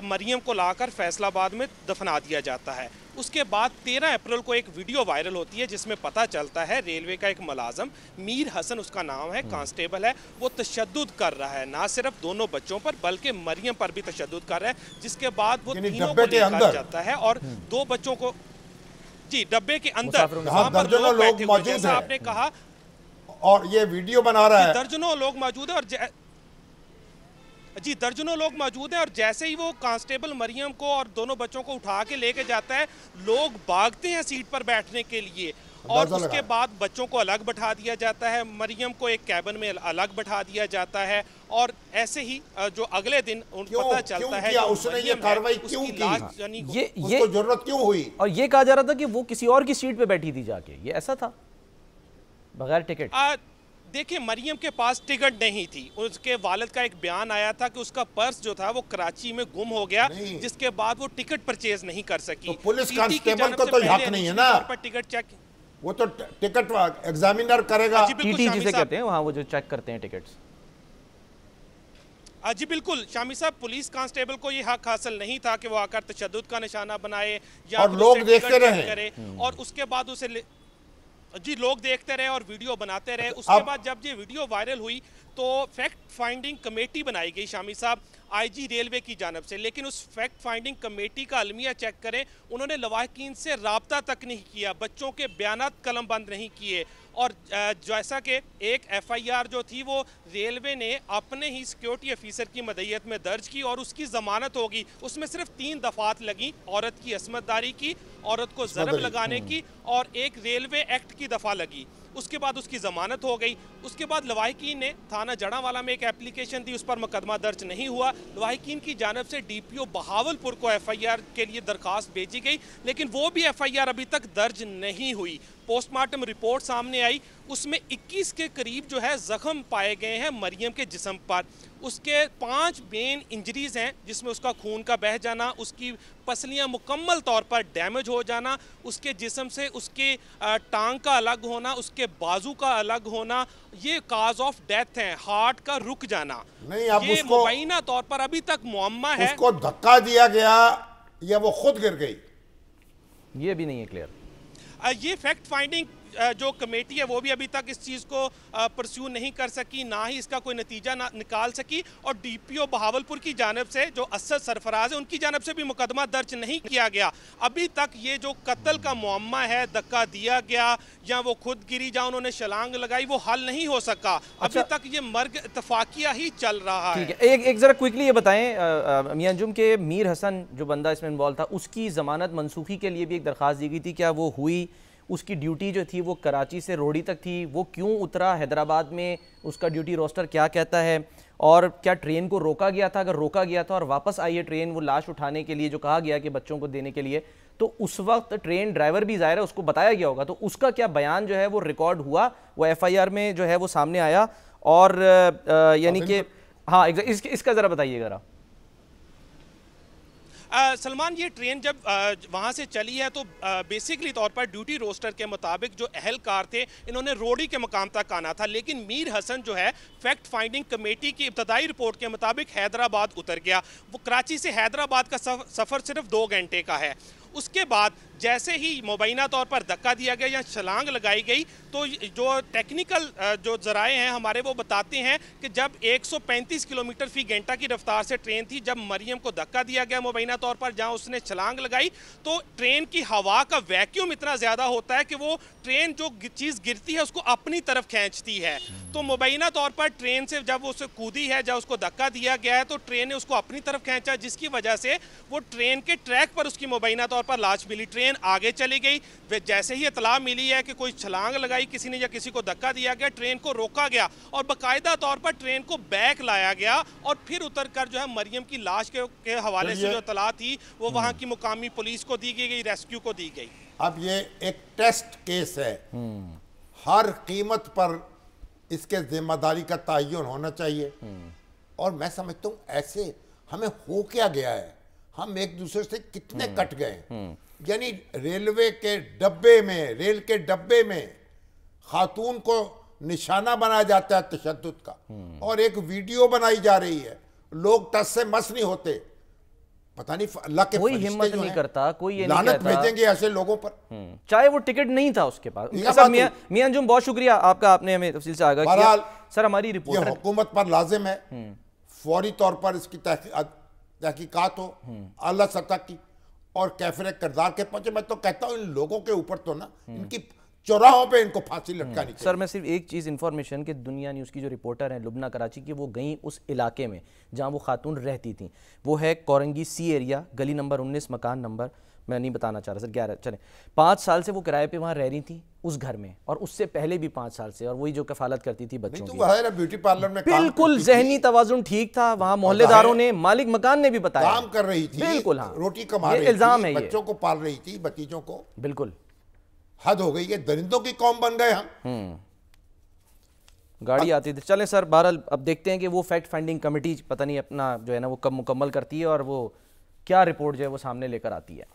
मरियम को लाकर फैसलाबाद में दफना दिया जाता है। उसके बाद 13 अप्रैल को एक वीडियो वायरल होती है जिसमें पता चलता है रेलवे का एक मुलाजम मीर हसन उसका नाम है, कांस्टेबल है, वो तशद्दुद कर रहा है, ना सिर्फ दोनों बच्चों पर बल्कि मरियम पर भी तशद्दुद कर रहा है। जिसके बाद वो तीनों को लेकर जाता है और 2 बच्चों को जी डब्बे के अंदर दर्जनों लोग मौजूद हैं, आपने कहा, और ये वीडियो बना रहा है। दर्जनों लोग मौजूद है और जी दर्जनों लोग मौजूद हैं और जैसे ही वो कांस्टेबल मरियम को और दोनों बच्चों को उठा के लेके जाता है, लोग भागते हैं सीट पर बैठने के लिए और उसके बाद बच्चों को अलग बैठा दिया जाता है, मरियम को एक कैबिन में अलग बैठा दिया जाता है। और ऐसे ही जो अगले दिन पता चलता है उसने ये कार्रवाई क्यों की, ये जरूरत क्यों हुई, और ये कहा जा रहा था कि वो किसी और की सीट पे बैठी थी जाके, ये ऐसा था बगैर टिकट। देखिए मरियम के पास टिकट नहीं थी, उसके वालिद का एक बयान आया था कि उसका पर्स जो था वो कराची में गुम हो गया, जिसके बाद वो टिकट परचेज नहीं कर सकी। तो पुलिस कांस्टेबल को तो हक नहीं है ना, टिकट चेक, वो तो टिकट एग्जामिनर करेगा, टीटी जिसे कहते हैं वहाँ, वो जो चेक करते हैं टिकट्स। जी बिल्कुल शामी साहब, पुलिस कांस्टेबल को ये हक हासिल नहीं था कि वो आकर तशद्दुद का निशाना बनाए या और लोग देखते रहे और उसके बाद उसे जी लोग देखते रहे और वीडियो बनाते रहे। उसके बाद जब ये वीडियो वायरल हुई तो फैक्ट फाइंडिंग कमेटी बनाई गई शामी साहब IG रेलवे की जानब से, लेकिन उस फैक्ट फाइंडिंग कमेटी का अलमिया चेक करें, उन्होंने लवाहिकीन से राब्ता तक नहीं किया, बच्चों के बयानात कलम बंद नहीं किए और जैसा कि एक FIR जो थी वो रेलवे ने अपने ही सिक्योरिटी ऑफिसर की मदईयत में दर्ज की और उसकी ज़मानत होगी। उसमें सिर्फ 3 दफ़ात लगी, औरत की असमतदारी की, औरत को ज़रब लगाने की और एक रेलवे एक्ट की दफ़ा लगी। उसके बाद उसकी ज़मानत हो गई। उसके बाद लवाहिकीन ने थाना जड़ावाला में एक एप्लीकेशन दी, उस पर मुकदमा दर्ज नहीं हुआ। लवाहिकीन की जानब से DPO बहावलपुर को FIR के लिए दरख्वास्त भेजी गई, लेकिन वो भी FIR अभी तक दर्ज नहीं हुई। पोस्टमार्टम रिपोर्ट सामने आई, उसमें 21 के करीब जो है जख्म पाए गए हैं मरियम के जिस्म पर। उसके 5 मेन इंजरीज हैं, जिसमें उसका खून का बह जाना, उसकी पसलियां मुकम्मल तौर पर डैमेज हो जाना, उसके जिस्म से उसके टांग का अलग होना, उसके बाजू का अलग होना, ये काज ऑफ डेथ है, हार्ट का रुक जाना। नहीं, अब ये मुबैना तौर पर अभी तक मुअम्मा है। उसको धक्का दिया गया या वो खुद गिर गई, ये भी नहीं है क्लियर। ये फैक्ट फाइंडिंग जो कमेटी है वो भी अभी तक इस चीज़ को परस्यू नहीं कर सकी, ना ही इसका कोई नतीजा निकाल सकी और DPO बहावलपुर की जानब से जो असद सरफराज है उनकी जानब से भी मुकदमा दर्ज नहीं किया गया। अभी तक ये जो कत्ल का मुअम्मा है, धक्का दिया गया या वो खुद गिरी या उन्होंने छलांग लगाई, वो हल नहीं हो सका। अभी तक ये मर्ग इत्तफाकिया ही चल रहा है। एक जरा क्विकली ये बताएं मियां अंजुम के मीर हसन जो बंदा इसमें इन्वॉल्व था, उसकी जमानत मनसूखी के लिए भी एक दरख्वास्त दी गई थी, क्या वो हुई? उसकी ड्यूटी जो थी वो कराची से रोहड़ी तक थी, वो क्यों उतरा हैदराबाद में, उसका ड्यूटी रोस्टर क्या कहता है, और क्या ट्रेन को रोका गया था? अगर रोका गया था और वापस आई है ट्रेन वो लाश उठाने के लिए जो कहा गया कि बच्चों को देने के लिए, तो उस वक्त ट्रेन ड्राइवर भी ज़ाहिर है उसको बताया गया होगा, तो उसका क्या बयान जो है वो रिकॉर्ड हुआ, वो FIR में जो है वो सामने आया? और यानी कि हाँ इसका ज़रा बताइएगा। सलमान, ये ट्रेन जब वहाँ से चली है तो बेसिकली तौर पर ड्यूटी रोस्टर के मुताबिक जो अहलकार थे इन्होंने रोडी के मकाम तक आना था, लेकिन मीर हसन जो है फैक्ट फाइंडिंग कमेटी की इब्तदाई रिपोर्ट के मुताबिक हैदराबाद उतर गया। वो कराची से हैदराबाद का सफ़र सिर्फ 2 घंटे का है। उसके बाद जैसे ही मुबैना तौर पर धक्का दिया गया या छलांग लगाई गई तो जो टेक्निकल जो जराए हैं हमारे वो बताते हैं कि जब 135 किलोमीटर फी घंटा की रफ्तार से ट्रेन थी, जब मरियम को धक्का दिया गया मुबैना तौर पर जहां उसने छलांग लगाई तो ट्रेन की हवा का वैक्यूम इतना ज़्यादा होता है कि वो ट्रेन जो चीज़ गिरती है उसको अपनी तरफ खींचती है। तो मुबैना तौर पर ट्रेन से जब उसे कूदी है, जब उसको धक्का दिया गया है तो ट्रेन ने उसको अपनी तरफ खींचा, जिसकी वजह से वो ट्रेन के ट्रैक पर उसकी मुबैना तौर पर लाश मिली। ट्रेन आगे चली गई। जैसे ही इतला मिली है कि कोई छलांग लगाई किसी ने या किसी को धक्का दिया गया, ट्रेन को रोका गया और बाकायदा तौर पर ट्रेन को बैक लाया गया और फिर उतरकर जो है मरियम की लाश के हवाले से जो इतला थी वो वहां की मुकामी पुलिस को दी गई, रेस्क्यू को दी गई। अब ये एक टेस्ट केस है, हर कीमत पर इसके जिम्मेदारी का तयन होना चाहिए। और मैं समझता हूँ ऐसे हमें हो क्या गया है, हम एक दूसरे से कितने कट गए। यानी रेलवे के डब्बे में, रेल के डब्बे में खातून को निशाना बनाया जाता है तशद्दुद का, और एक वीडियो बनाई जा रही है, लोग टस से मस नहीं होते। पता नहीं अल्लाह के कोई हिम्मत नहीं करता, कोई ये नहीं लानत भेजेंगे ऐसे लोगों पर, चाहे वो टिकट नहीं था उसके पास। मियां अंजुम, बहुत शुक्रिया आपका, आपने हमें तफसील से आगाह किया। सर, हमारी रिपोर्ट हुकूमत पर लाजिम है फौरी तौर पर इसकी तहकीकात हो आला सतह की और कैफिर किरदार के पहुंचे। मैं तो कहता हूं इन लोगों के ऊपर तो ना इनकी चौराहों पे इनको फांसी लटकानी चाहिए। सर, मैं सिर्फ एक चीज़ इन्फॉर्मेशन कि दुनिया न्यूज़ की जो रिपोर्टर हैं लुबना कराची की, वो गई उस इलाके में जहां वो खातून रहती थी। वो है कोरंगी सी एरिया, गली नंबर 19, मकान नंबर, मैं नहीं बताना चाह रहा सर, 11 चले। 5 साल से वो किराए पे वहाँ रह रही थी उस घर में, और उससे पहले भी 5 साल से, और वही जो कफालत करती थी बच्चों की। तो ब्यूटी पार्लर में बिल्कुल जहनी तवाजुन ठीक था, वहाँ मोहल्लेदारों ने, मालिक मकान ने भी बताया काम कर रही थी, बिल्कुल, हाँ, रोटी कमा रही थी, इल्जाम है, बच्चों को पाल रही थी, भतीजों को। बिल्कुल हद हो गई है, दरिंदों की कौम बन गए हम। गाड़ी आती थी। चलें सर, बहरहाल अब देखते हैं कि वो फैक्ट फाइंडिंग कमेटी पता नहीं अपना जो है ना वो कब मुकम्मल करती है और वो क्या रिपोर्ट जो है वो सामने लेकर आती है।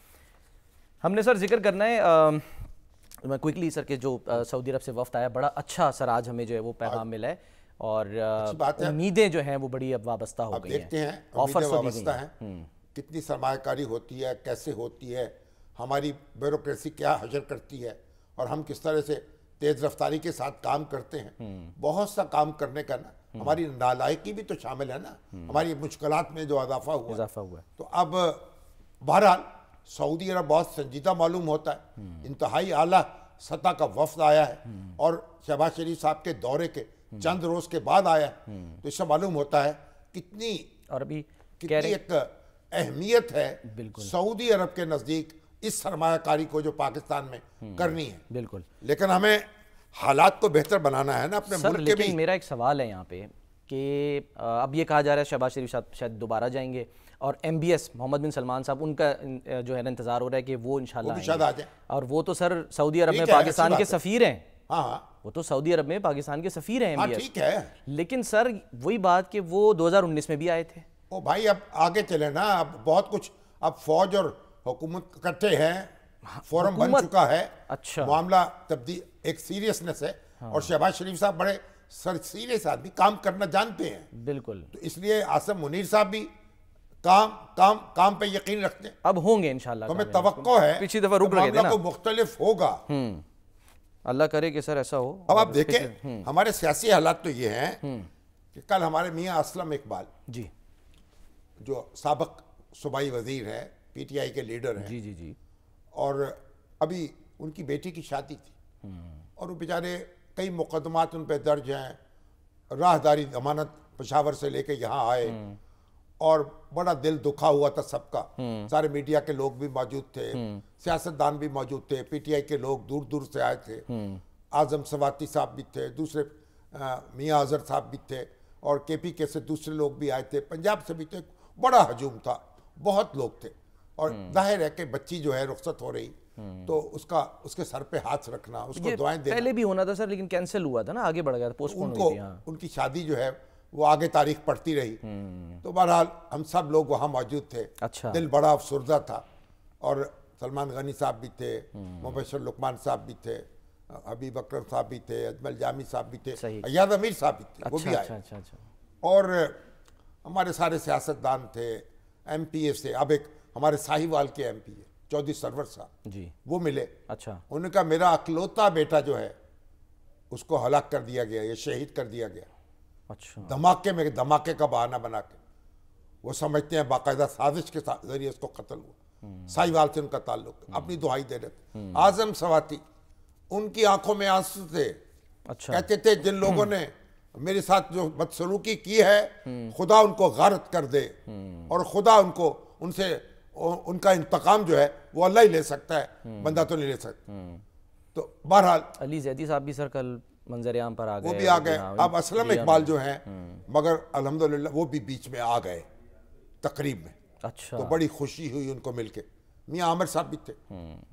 हमने सर जिक्र करना है मैं क्विकली सर के जो सऊदी अरब से वफ्द आया, बड़ा अच्छा सर आज हमें जो है वो पैगाम मिला है और उम्मीदें जो हैं वो बड़ी अब वाबस्ता हो गई हैं। देखते हैं ऑफर वाबस्ता है, कितनी सरमायाकारी होती है, कैसे होती है, हमारी ब्यूरोक्रेसी क्या हजर करती है और हम किस तरह से तेज रफ्तारी के साथ काम करते हैं। बहुत सा काम करने का ना हमारी नालायकी भी तो शामिल है ना, हमारी मुश्किलात में जो इजाफा हुआ है। तो अब बहरहाल सऊदी अरब बहुत संजीदा मालूम होता है, इंतहाई आला सतह का वफ्द आया है और शहबाज शरीफ साहब के दौरे के चंद रोज के बाद आया है, तो इससे मालूम होता है कितनी और अभी कितनी एक अहमियत है सऊदी अरब के नज़दीक इस सरमायाकारी को जो पाकिस्तान में करनी है। बिल्कुल, लेकिन हमें हालात को बेहतर बनाना है ना अपने मुल्क के भी। मेरा एक सवाल है यहाँ पे कि अब ये कहा जा रहा है शहबाज शरीफ साहब शायद दोबारा जाएंगे और MBS मोहम्मद बिन सलमान साहब, उनका जो है ना इंतजार हो रहा है कि वो इंशाल्लाह आ जाए। और वो तो सर सऊदी अरब में पाकिस्तान के सफ़ीर हैं। हाँ, वो तो सऊदी अरब में पाकिस्तान के सफ़ीर हैं MBS। ठीक है, लेकिन सर वही बात कि वो 2019 में भी आए थे। ओ भाई, अब आगे चले ना, अब बहुत कुछ, अब फौज और हुकूमत इकट्ठे हैं, फोरम बन चुका है। अच्छा, मामला तब्दील एक सीरियसनेस है। हाँ। और शहबाज शरीफ साहब बड़े सीरियस आदमी, काम करना जानते हैं। बिल्कुल, तो इसलिए आसिम मुनीर साहब भी काम पे यकीन रखते हैं। अब होंगे इंशाल्लाह, तो हमें तवक्को है, पिछली दफा रुक रहे थे ना, को मुख्तलिफ होगा। अल्लाह करे कि सर ऐसा हो। अब आप देखें हमारे सियासी हालात तो ये हैं कि कल हमारे मियां असलम इकबाल जी, जो साबिक सूबाई वजीर है, PTI के लीडर हैं, जी, और अभी उनकी बेटी की शादी थी और वो बेचारे कई मुकदमात उन पर दर्ज हैं, राहदारी जमानत पेशावर से लेके यहाँ आए और बड़ा दिल दुखा हुआ था सबका। सारे मीडिया के लोग भी मौजूद थे, सियासतदान भी मौजूद थे, PTI के लोग दूर दूर से आए थे, आजम सवाती साहब भी थे, दूसरे मियाँ अजहर साहब भी थे और KPK से दूसरे लोग भी आए थे, पंजाब से भी थे। बड़ा हजूम था, बहुत लोग थे और जाहिर है कि बच्ची जो है रुखसत हो रही तो उसके सर पे हाथ रखना, उसको दुआएं देना। पहले भी होना था सर, लेकिन कैंसिल हुआ था ना, आगे बढ़ गया था, पोस्टपोन हुई थी। उनकी शादी जो है वो आगे तारीख पढ़ती रही। तो बहरहाल हम सब लोग वहाँ मौजूद थे। अच्छा। दिल बड़ा अफसरदा था। और सलमान गनी साहब भी थे, मुबशर लुकमान साहब भी थे, हबीब अकरम साहब भी थे, अजमल जामी साहब भी थे, अयाद अमीर साहब भी थे। वो भी आए। और हमारे सारे सियासतदान थे, MPA से। अब एक हमारे साहिवाल के MP है चौधरी सरवर साहब जी, वो मिले। अच्छा। उन्होंने कहा मेरा अकलौता बेटा जो है उसको हलाक कर दिया गया, ये शहीद कर दिया गया। अच्छा। धमाके का बहाना बना के। वो समझते हैं बाकायदा साजिश के जरिए उसको कत्ल हुआ। साहिवाल से उनका ताल्लुक, अपनी दुहाई दे रहे थे। आजम सवाती, उनकी आंखों में आंसू थे। अच्छा। कहते थे जिन लोगों ने मेरे साथ जो बदसलूकी की है खुदा उनको गारत कर दे, और खुदा उनको उनसे उनका इंतकाम जो है वो अल्लाह ही ले सकता है, बंदा तो नहीं ले सकता। तो बहरहाल अली जैदी साहब भी सर कल मंजर आम पर आ गए, वो भी आ गए। अब असलम इकबाल जो हैं, मगर अल्हम्दुलिल्लाह वो भी बीच में आ गए तकरीब में। अच्छा। तो बड़ी खुशी हुई उनको मिलके। मियां आमिर साहब भी थे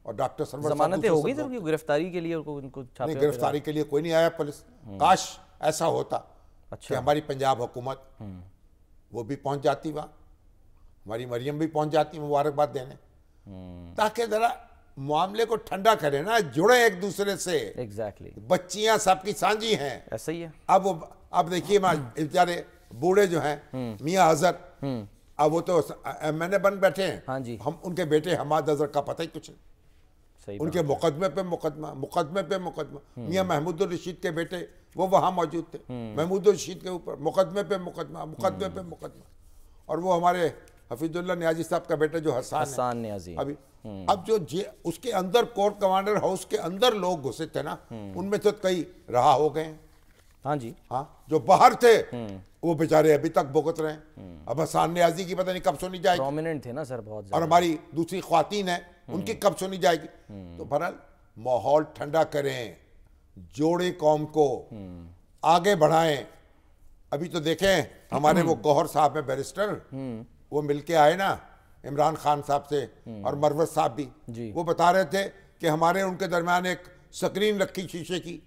और डॉक्टर सरवर। जमानतें हो गई सर गिरफ्तारी के लिए? उनको नहीं, गिरफ्तारी के लिए कोई नहीं आया पुलिस। काश ऐसा होता। अच्छा। कि हमारी पंजाब हुकूमत वो भी पहुंच जाती वहाँ, हमारी मरियम भी पहुंच जाती मुबारकबाद देने, ताकि जरा मामले को ठंडा करें ना, जुड़े एक दूसरे से। एग्जैक्टली। बच्चियां सबकी साझी हैं। ऐसा ही है। अब देखिए बेचारे बूढ़े जो हैं मियां अजहर, अब वो तो MNA बन बैठे हैं। हाँ जी। हम उनके बेटे हमाद अजहर का पता ही कुछ नहीं। सही। उनके मुकदमे पे मुकदमा। मियां महमूद रशीद के बेटे वो वहां मौजूद थे, महमूद रशीद के ऊपर मुकदमे पे मुकदमा। और वो हमारे हफीजुल्लाह नियाजी साहब का बेटा जो हसन नियाजी अभी, अब जो उसके अंदर कोर्ट कमांडर हाउस के अंदर लोग घुसे थे ना, उनमें तो कई रहा हो गए। हाँ जी। हाँ, जो बाहर थे वो बेचारे अभी तक भुगत रहे हैं। अब हसन नियाजी की पता नहीं कब सुनी जाएगी। प्रोमिनेंट थे ना सर बहुत। और हमारी दूसरी ख्वातीन है, उनकी कब सुनी जाएगी। तो बहरहाल माहौल ठंडा करें, जोड़े कौम को आगे बढ़ाएं। अभी तो देखें हमारे वो गौहर साहब है बैरिस्टर, वो मिलके आए ना इमरान खान साहब से, और मरवत साहब भी। वो बता रहे थे कि हमारे उनके दरमियान एक स्क्रीन रखी शीशे की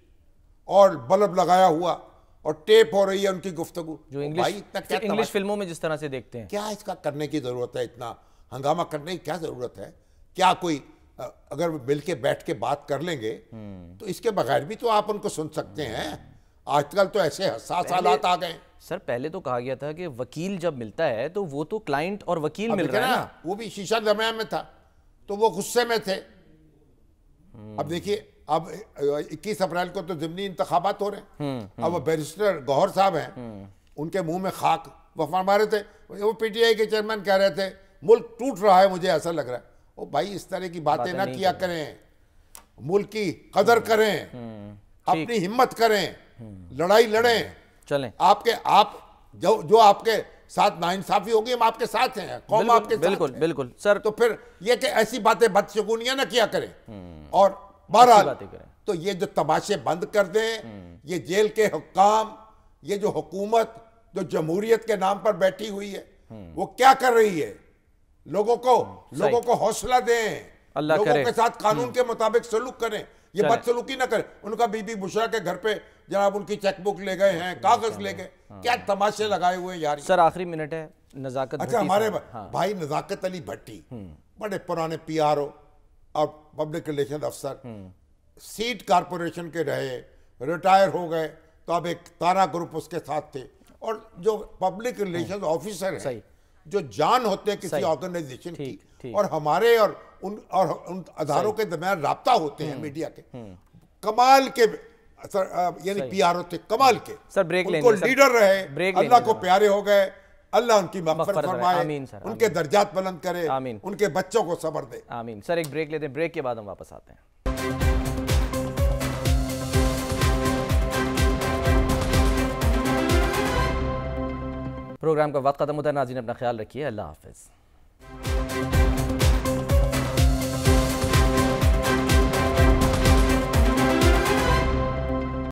और बल्ब लगाया हुआ और टेप हो रही है उनकी गुफ्तगू। जो इंग्लिश फिल्मों में जिस तरह से देखते हैं। क्या इसका करने की जरूरत है? इतना हंगामा करने की क्या जरूरत है? क्या कोई अगर मिलके बैठ के बात कर लेंगे तो इसके बगैर भी तो आप उनको सुन सकते हैं। आजकल तो ऐसे हसास हालात आ गए। सर पहले तो कहा गया था कि वकील जब मिलता है तो वो तो क्लाइंट और वकील मिल रहा है ना। वो भी शीशा जमाया में था तो वो गुस्से में थे। अब देखिए, अब 21 अप्रैल को तो ज़िमनी इंतखाबात हो रहे हैं। अब वो बैरिस्टर गौहर साहब हैं, उनके मुंह में खाक वो फरमा रहे थे। वो PTI के चेयरमैन कह रहे थे मुल्क टूट रहा है, मुझे ऐसा लग रहा है। ओ भाई, इस तरह की बातें ना किया करें, मुल्क की कदर करें, अपनी हिम्मत करें, लड़ाई लड़ें। चलें। आप जो आपके साथ नाइंसाफी होगी, हम आपके साथ हैं, कौम आपके साथ है। बिल्कुल सर। तो फिर ये कि ऐसी बातें बदशगुनियां ना किया करें। और बहरहाल तो ये जो तमाशे बंद कर दें, ये जेल के हुक्काम, ये जो हुकूमत जो जमहूरियत के नाम पर बैठी हुई है, वो क्या कर रही है? लोगों को हौसला दें, लोगों के साथ कानून के मुताबिक सलूक करें, ये बदसलूकी ना करें। उनका बीबी बुशरा के घर पे जनाब उनकी चेकबुक ले गए हैं, कागज ले गए, क्या तमाशे लगाए हुए यार। सर आखिरी मिनट है, नजाकत। अच्छा, हमारे भाई नजाकत अली भट्टी बड़े पुराने PRO और पब्लिक रिलेशन अफसर, सीट कारपोरेशन के रहे, रिटायर हो गए, तो अब एक तारा ग्रुप उसके साथ थे। और जो पब्लिक रिलेशन ऑफिसर है, जो जान होते हैं किसी ऑर्गेनाइजेशन की, और हमारे और उन अदारों के दरमियान राब्ता होते हैं मीडिया के, कमाल के यानी PRO थे, कमाल के। सर ब्रेक लेंगे, उनको लीडर रहे, अल्लाह को प्यारे हो गए, अल्लाह उनकी मग़फ़िरत फरमाए, उनके दर्जात बुलंद करे, उनके बच्चों को सब्र दे। आमीन। सर एक ब्रेक लेते हैं, ब्रेक के बाद हम वापस आते हैं। प्रोग्राम का वक्त खत्म होता है। नाज़रीन अपना ख्याल रखिए, अल्लाह हाफ़िज़।